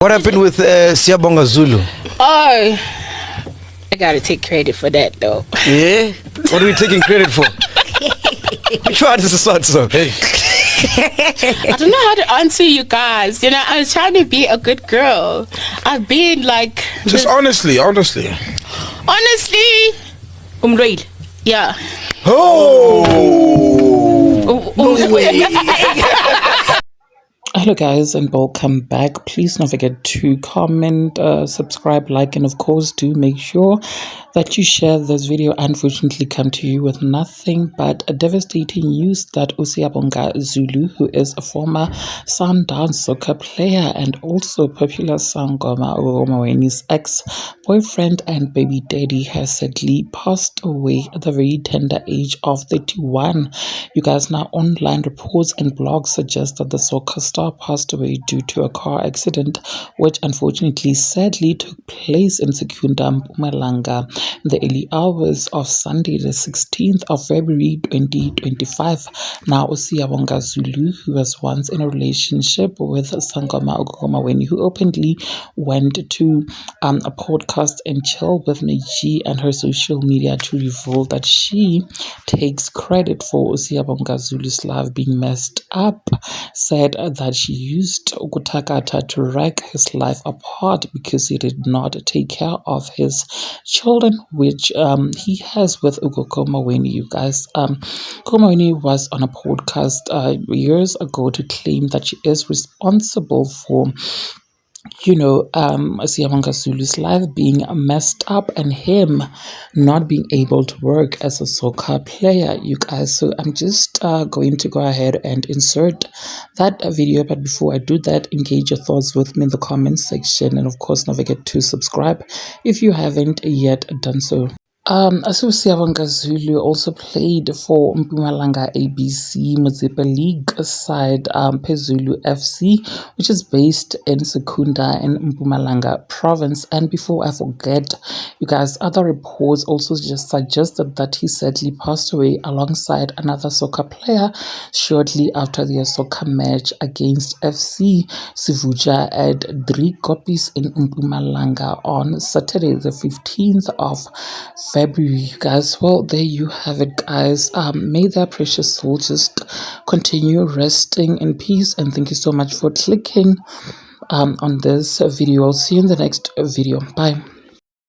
What happened with Siyabonga Zulu? Oh, I gotta take credit for that though. Yeah? What are we taking credit for? Which one is this one, so? Hey. I don't know how to answer you guys. You know, I was trying to be a good girl. I've been like... Just honestly. Honestly, yeah. Oh! No way. Hello guys and welcome back. Please don't forget to comment, subscribe, like, and of course do make sure that you share this video. Unfortunately come to you with nothing but a devastating news that Usiyabonga Zulu, who is a former Sundowns soccer player and also popular Sangoma Oromoeni's ex-boyfriend and baby daddy, has sadly passed away at the very tender age of 31. You guys, now online reports and blogs suggest that the soccer star passed away due to a car accident, which unfortunately sadly took place in Secunda, Mpumalanga, in the early hours of Sunday, the 16th of February 2025. Now, Usiyabonga Zulu, who was once in a relationship with Sangoma Oromoeni, who openly went to a podcast and chill with Meiji and her social media to reveal that she takes credit for Usiyabonga Zulu's life being messed up, said that she used Ukutakata to wreck his life apart because he did not take care of his children, which he has with Ugogo Maweni. You guys, Maweni was on a podcast years ago to claim that she is responsible for Usiyabonga Zulu's life being messed up and him not being able to work as a soccer player, you guys. So I'm just going to go ahead and insert that video, but before I do that, engage your thoughts with me in the comment section, and of course don't forget to subscribe if you haven't yet done so. Usiyabonga Zulu also played for Mpumalanga ABC Muzipa League side Pezulu FC, which is based in Secunda in Mpumalanga province. And before I forget, you guys, other reports also just suggested that he sadly passed away alongside another soccer player shortly after their soccer match against FC Sivuja at Driekopies in Mpumalanga on Saturday the 15th of February, you guys. Well, there you have it, guys. May their precious soul just continue resting in peace, and thank you so much for clicking on this video. I'll see you in the next video. Bye.